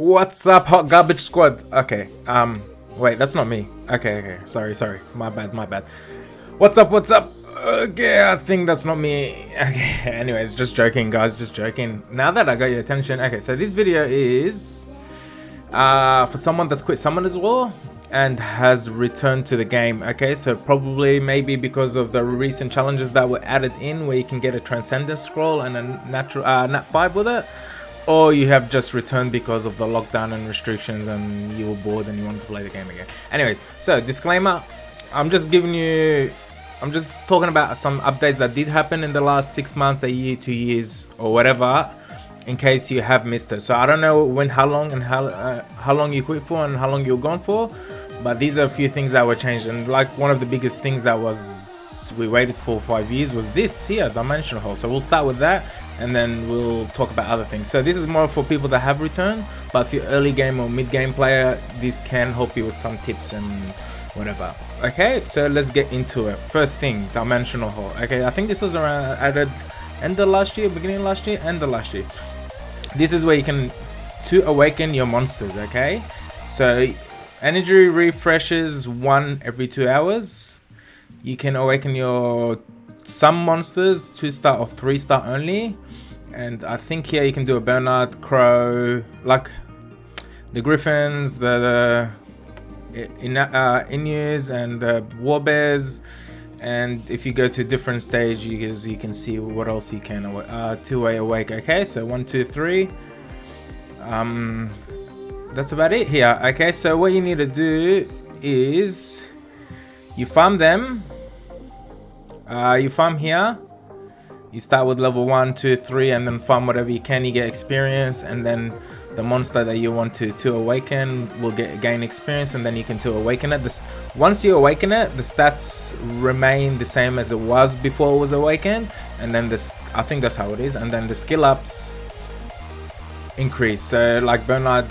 What's up, hot garbage squad? Okay, wait, that's not me. Okay, sorry, my bad. What's up? Okay, I think that's not me. Okay, anyways, just joking, guys, just joking. Now that I got your attention, okay, so this video is for someone that's quit Summon as well and has returned to the game. Okay, so probably maybe because of the recent challenges that were added in, where you can get a Transcendence scroll and a natural Nat 5 with it. Or you have just returned because of the lockdown and restrictions and you were bored and you wanted to play the game again. Anyways, so disclaimer, I'm just talking about some updates that did happen in the last 6 months, a year, 2 years, or whatever, in case you have missed it. So I don't know how long you quit for and how long you're gone for, but these are a few things that were changed. And like one of the biggest things that we waited for 5 years was this here, Dimensional Hole. So we'll start with that and then we'll talk about other things. So this is more for people that have returned, but if you're early game or mid game player, this can help you with some tips and whatever. Okay, so let's get into it. First thing, Dimensional Hole. Okay, I think this was around added end of last year, beginning of last year, end of last year. This is where you can awaken your monsters. Okay, so energy refreshes 1 every 2 hours. You can awaken some monsters, 2-star or 3-star only. And I think here you can do a Bernard, Crow, like the Griffins, the Inus and the Warbears. And if you go to different stages, you can see what else you can two-way awake. Okay, so 1, 2, 3. That's about it here. Okay, so what you need to do is you farm them. You farm here. You start with level 1, 2, 3, and then farm whatever you can. You get experience, and then the monster that you want to awaken will gain experience, and then you can awaken it. Once you awaken it, the stats remain the same as it was before it was awakened, and then I think that's how it is. And then the skill ups increase. So like Bernard,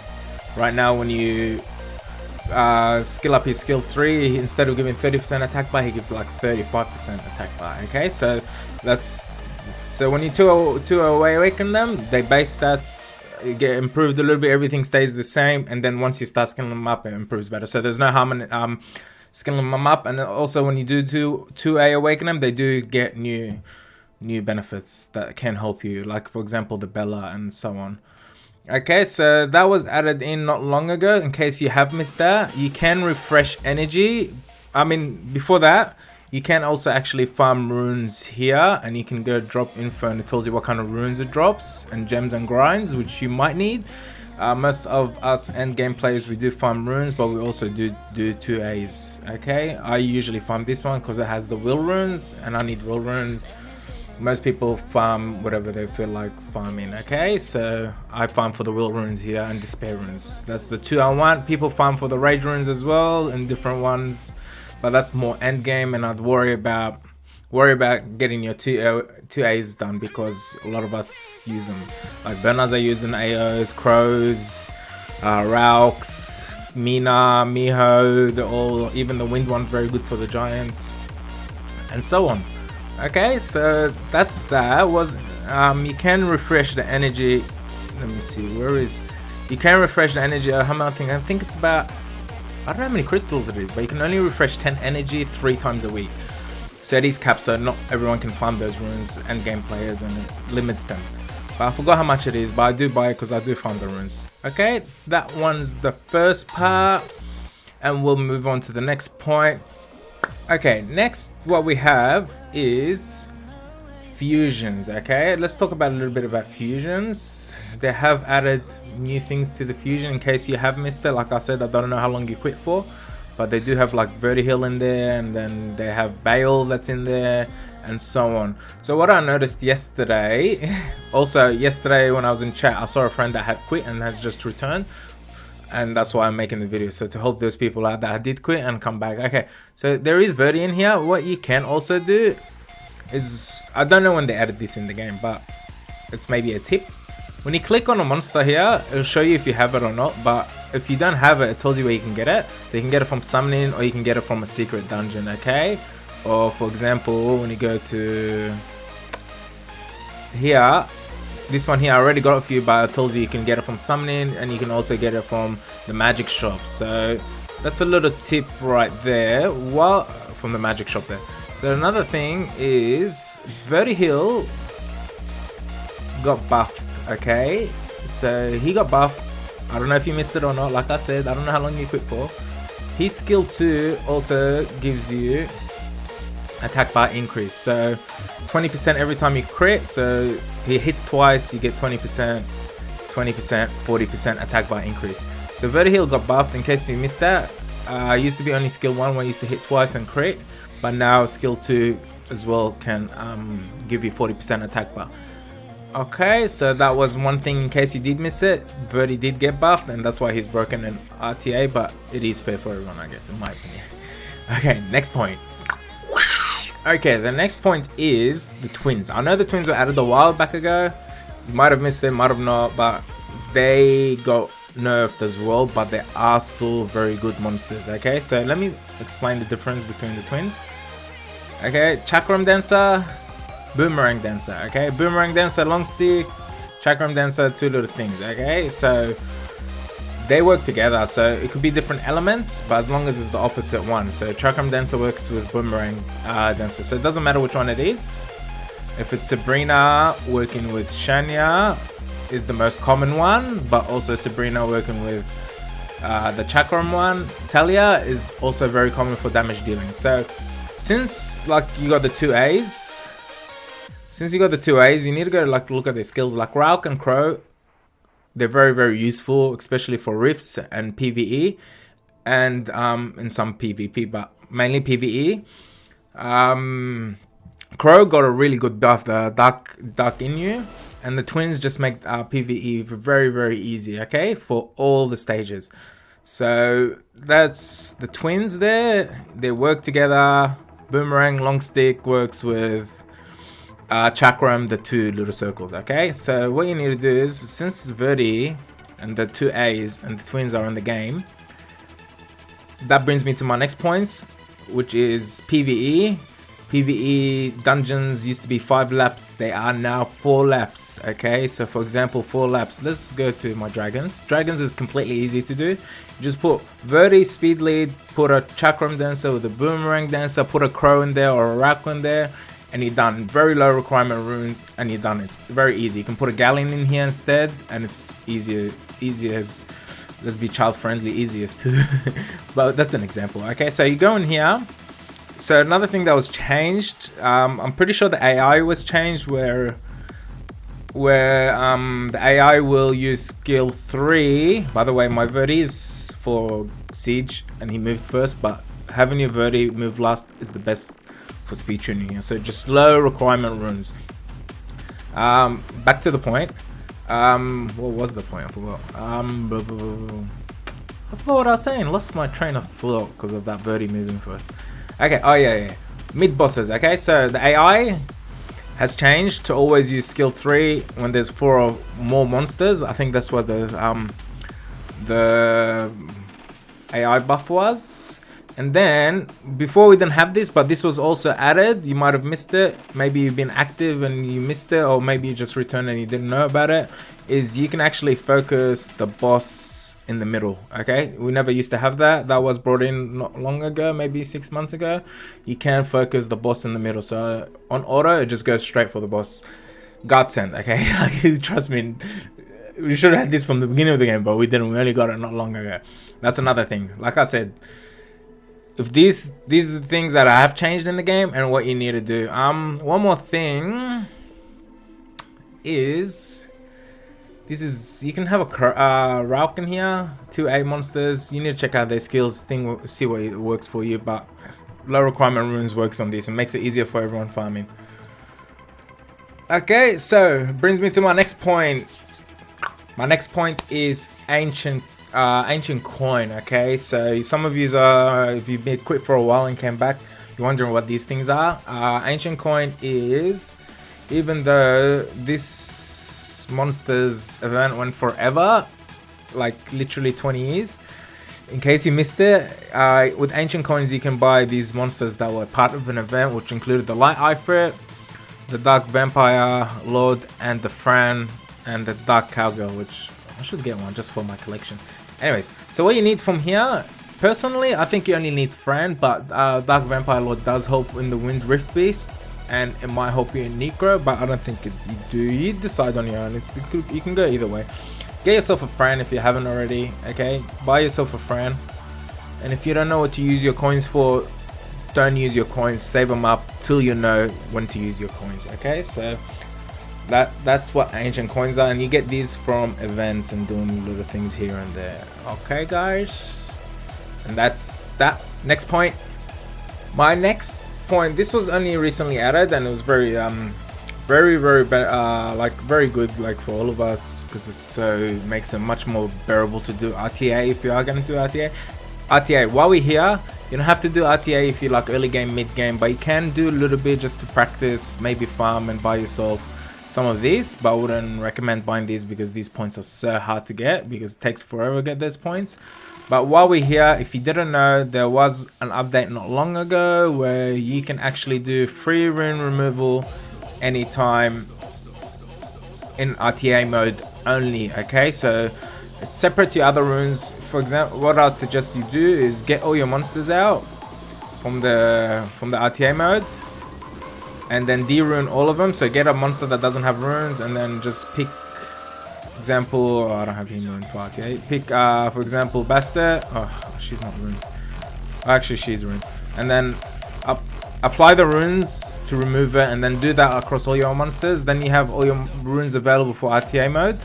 right now when you skill up his skill 3, instead of giving 30% attack bar, he gives like 35% attack bar. Okay, so when you two awaken them, their base stats get improved a little bit, everything stays the same, and then once you start skilling them up, it improves better. So there's no harm in skilling them up. And also when you do 2A awaken them, they do get new benefits that can help you, like for example the Bella and so on. Okay, so that was added in not long ago. In case you have missed that, you can refresh energy. I mean, before that, you can also actually farm runes here, and you can go drop info, and it tells you what kind of runes it drops, and gems and grinds, which you might need. Most of us end game players, we do farm runes, but we also do 2As. Okay, I usually farm this one because it has the will runes, and I need will runes. Most people farm whatever they feel like farming. Okay, so I farm for the will runes here and despair runes. That's the 2 I want. People farm for the rage runes as well and different ones, but that's more end game, and I'd worry about getting your 2As done because a lot of us use them. Like Bernards are using AOs, Crows, Rauks, Mina, Miho. They're all, even the wind one's very good for the giants, and so on. Okay, so that's that. You can refresh the energy. Let me see, you can refresh the energy. How much? I think it's about, I don't know how many crystals it is, but you can only refresh 10 energy 3 times a week. So it is capped, so not everyone can farm those runes, end game players, and it limits them. But I forgot how much it is, but I do buy it because I do farm the runes. Okay, that one's the first part, and we'll move on to the next point. Okay, next what we have is fusions. Okay, let's talk about a little bit about fusions. They have added new things to the fusion in case you have missed it. Like I said, I don't know how long you quit for, but they do have like Vertihill in there, and then they have Bale that's in there, and so on. So what I noticed yesterday, also yesterday when I was in chat, I saw a friend that had quit and had just returned. And that's why I'm making the video, so to help those people out that did quit and come back. Okay, so there is Verti in here. What you can also do is, I don't know when they added this in the game, but it's maybe a tip. When you click on a monster here, it'll show you if you have it or not, but if you don't have it, it tells you where you can get it. So you can get it from summoning, or you can get it from a secret dungeon. Okay, or for example, when you go to here, This one here, I already got it for you, but it tells you can get it from summoning, and you can also get it from the magic shop. So that's a little tip right there. Well, from the magic shop there. So another thing is Verdi Hill got buffed. Okay, so he got buffed. I don't know if you missed it or not. Like I said, I don't know how long you quit for. His skill 2 also gives you attack bar increase, so 20% every time you crit. So he hits twice, you get 20%, 20%, 40% attack bar increase. So Verdi Hill got buffed, in case you missed that. Used to be only skill 1 where you used to hit twice and crit, but now skill 2 as well can give you 40% attack bar. Okay, so that was one thing in case you did miss it. Verdi did get buffed, and that's why he's broken in RTA, but it is fair for everyone, I guess, in my opinion. Okay, next point. Okay, the next point is the twins. I know the twins were added a while back ago. You might have missed them, might have not, but they got nerfed as well, but they are still very good monsters. Okay, so let me explain the difference between the twins. Okay, Chakram Dancer, Boomerang Dancer. Okay, Boomerang Dancer, long stick, Chakram Dancer, 2 little things. Okay, so they work together, so it could be different elements, but as long as it's the opposite one. So Chakram Dancer works with Boomerang Dancer, so it doesn't matter which one it is. If it's Sabrina working with Shania is the most common one, but also Sabrina working with the Chakram one. Talia is also very common for damage dealing. So since like you got the 2As, you need to go like look at their skills. Like Rauk and Crow, they're very, very useful, especially for rifts and PvE, and in some PvP, but mainly PvE. Crow got a really good buff, the Dark in you, and the twins just make PvE very, very easy. Okay, for all the stages. So that's the twins there. They work together. Boomerang long stick works with Chakram, the 2 little circles. Okay, so what you need to do is, since Verdi and the 2As and the twins are in the game, that brings me to my next points, which is PvE. PvE dungeons used to be 5 laps, they are now 4 laps. Okay, so for example, 4 laps. Let's go to my dragons. Dragons is completely easy to do. You just put Verdi speed lead, put a Chakram Dancer with a Boomerang Dancer, put a Crow in there or a Rauk in there, and you're done. Very low requirement runes, and you're done. It's very easy. You can put a Galleon in here instead, and it's easy as, let's be child friendly, easy as poo. But that's an example. Okay, so you go in here. So another thing that was changed, I'm pretty sure the AI was changed, where the AI will use skill 3. By the way, my Verdi is for Siege, and he moved first, but having your Verdi move last is the best for speed tuning here. So just low requirement runes. Back to the point. What was the point? I forgot. I forgot what I was saying. Lost my train of thought because of that Verdi moving first. Okay, oh yeah. Mid bosses. Okay, so the AI has changed to always use skill 3 when there's 4 or more monsters. I think that's what the AI buff was. And then before we didn't have this, but this was also added. You might have missed it. Maybe you've been active and you missed it, or maybe you just returned and you didn't know about it. Is you can actually focus the boss in the middle. Okay, we never used to have that. That was brought in not long ago, maybe 6 months ago. You can focus the boss in the middle, so on auto it just goes straight for the boss. Godsend. Okay, trust me, we should have had this from the beginning of the game, but we didn't. We only got it not long ago. That's another thing. Like I said, if these are the things that I have changed in the game and what you need to do. One more thing is, this is, you can have a Rauk in here, 2A monsters. You need to check out their skills thing, see what it works for you, but low requirement runes works on this and makes it easier for everyone farming. Okay, so brings me to my next point. My next point is ancient coin. Okay, so some of you are, if you've been quit for a while and came back, you're wondering what these things are. Ancient coin is, even though this monsters event went forever, like literally 20 years, in case you missed it, with ancient coins you can buy these monsters that were part of an event, which included the Light Ifrit, the Dark Vampire Lord, and the Fran and the dark cowgirl, which I should get one just for my collection. Anyways, so what you need from here, personally, I think you only need Fran, but Dark Vampire Lord does help in the Wind Rift Beast, and it might help you in Necro, but I don't think you do. You decide on your own. You can go either way. Get yourself a Fran if you haven't already, okay? Buy yourself a Fran. And if you don't know what to use your coins for, don't use your coins. Save them up till you know when to use your coins, okay? So that's what ancient coins are, and you get these from events and doing little things here and there. Okay, guys? And that's that. Next point. My next point, this was only recently added, and it was very good, like, for all of us, because it makes it much more bearable to do RTA if you are going to do RTA. While we're here, you don't have to do RTA if you like early game, mid game, but you can do a little bit just to practice, maybe farm and buy yourself some of these, but I wouldn't recommend buying these because these points are so hard to get, because it takes forever to get those points. But while we're here, if you didn't know, there was an update not long ago where you can actually do free rune removal anytime in RTA mode only, okay? So it's separate to other runes. For example, what I'd suggest you do is get all your monsters out from the RTA mode, and then de-rune all of them. So get a monster that doesn't have runes, and then just pick, example, I don't have any rune for RTA. Pick, for example, Basta. Oh, she's not runed. Actually, she's runed. And then apply the runes to remove it, and then do that across all your monsters. Then you have all your runes available for RTA mode.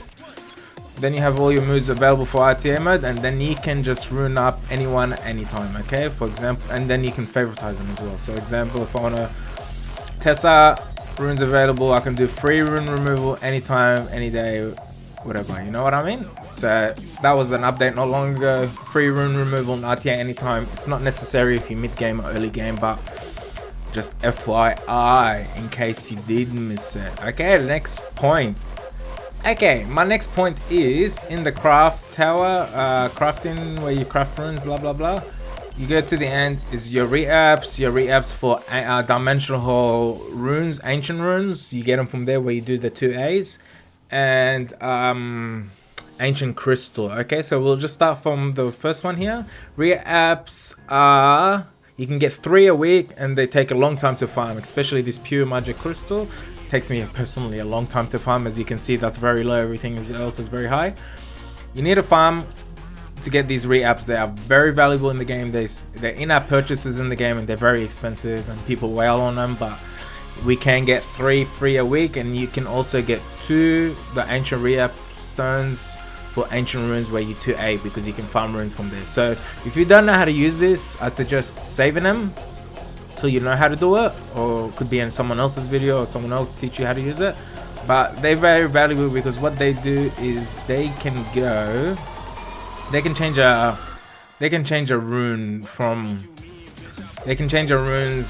Then you have all your moves available for RTA mode, and then you can just rune up anyone anytime, okay? For example, and then you can favoritize them as well. So example, if I want to Tessa, runes available, I can do free rune removal anytime, any day, whatever, you know what I mean? So that was an update not long ago. Free rune removal in RTA anytime. It's not necessary if you mid game or early game, but just FYI in case you did miss it. Okay, next point. Okay, my next point is in the craft tower, crafting, where you craft runes, blah blah blah. You go to the end is your re-apps for dimensional hole runes, ancient runes. You get them from there where you do the 2As, and ancient crystal. Okay, so we'll just start from the first one here. Re-apps are, you can get 3 a week, and they take a long time to farm, especially this pure magic crystal. Takes me personally a long time to farm. As you can see, that's very low, everything else is very high. You need to farm to get these re-apps. They are very valuable in the game. They're in-app purchases in the game, and they're very expensive, and people wail on them, but we can get 3 free a week, and you can also get 2 the ancient re-app stones for ancient runes where you 2A, because you can farm runes from there. So if you don't know how to use this, I suggest saving them till you know how to do it, or it could be in someone else's video or someone else teach you how to use it. But they're very valuable because what they do is they can change a rune from, they can change a rune's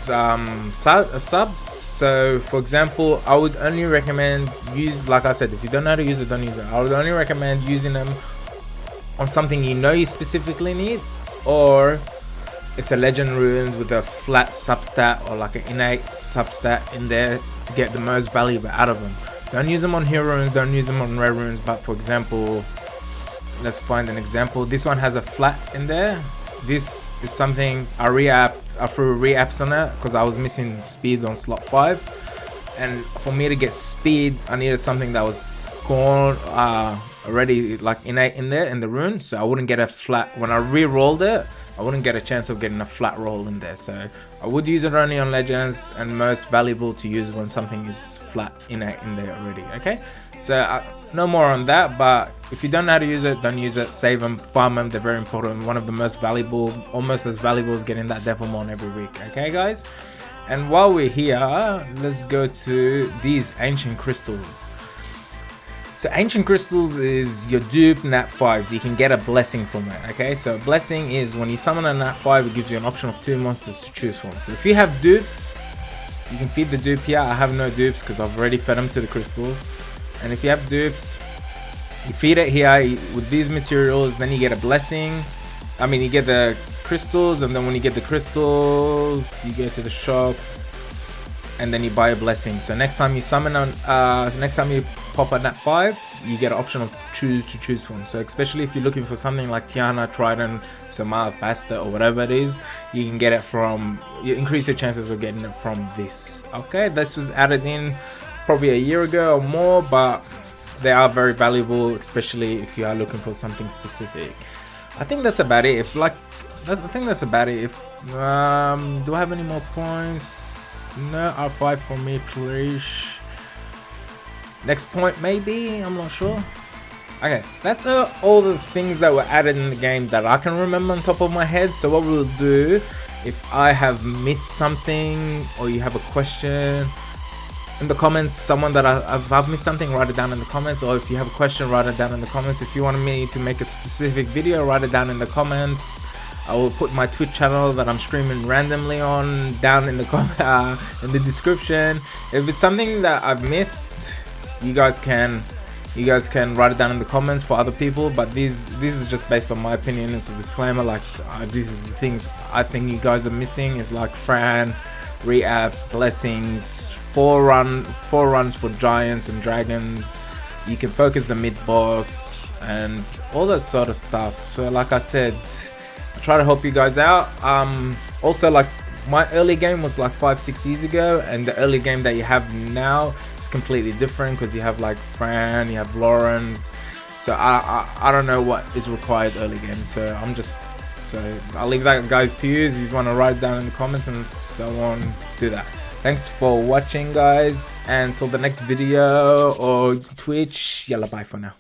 subs. So for example, I would only recommend like I said, if you don't know how to use it, don't use it. I would only recommend using them on something you know you specifically need, or it's a legend rune with a flat substat or like an innate substat in there to get the most value out of them. Don't use them on hero runes, don't use them on rare runes. But for example, let's find an example. This one has a flat in there. This is something I threw re-apps on it because I was missing speed on slot 5, and for me to get speed I needed something that was gone already, like innate in there in the rune, so I wouldn't get a flat. When I re-rolled it, I wouldn't get a chance of getting a flat roll in there. So I would use it only on legends, and most valuable to use when something is flat innate in there already. Okay, so no more on that. But if you don't know how to use it, don't use it. Save them, farm them. They're very important. One of the most valuable, almost as valuable as getting that Devilmon every week. Okay, guys. And while we're here, let's go to these ancient crystals. So ancient crystals is your dupe nat 5s. You can get a blessing from it. Okay, so blessing is when you summon a nat 5, it gives you an option of 2 monsters to choose from. So if you have dupes, you can feed the dupe here. I have no dupes because I've already fed them to the crystals. And if you have dupes, you feed it here with these materials, then you get a blessing. I mean, you get the crystals, and then when you get the crystals, you go to the shop, and then you buy a blessing. So next time you summon on, next time you pop a nat 5, you get an option of to choose from. So especially if you're looking for something like Tiana, Trident, Samar, Basta, or whatever it is, you can get it from, you increase your chances of getting it from this. Okay, this was added in probably a year ago or more, but they are very valuable, especially if you are looking for something specific. I think that's about it. If like, I think that's about it. If do I have any more points? No, R5 for me, please. Next point, maybe, I'm not sure. Okay, that's all the things that were added in the game that I can remember on top of my head. So what we'll do, if I have missed something or you have a question in the comments, someone that I've missed something, write it down in the comments. Or if you have a question, write it down in the comments. If you want me to make a specific video, write it down in the comments. I will put my Twitch channel that I'm streaming randomly on down in the in the description. If it's something that I've missed, you guys can write it down in the comments for other people, but this is just based on my opinion. It's a disclaimer, like these are the things I think you guys are missing. Is like Fran, re-apps, blessings, 4 runs for giants and dragons. You can focus the mid boss and all that sort of stuff. So like I said, I try to help you guys out. Also, like, my early game was like 5-6 years ago, and the early game that you have now is completely different because you have like Fran, you have Lawrence. So I don't know what is required early game. So I'll leave that, guys, to you. If you want to write down in the comments and so on, do that. Thanks for watching, guys, and till the next video or Twitch, yalla, bye for now.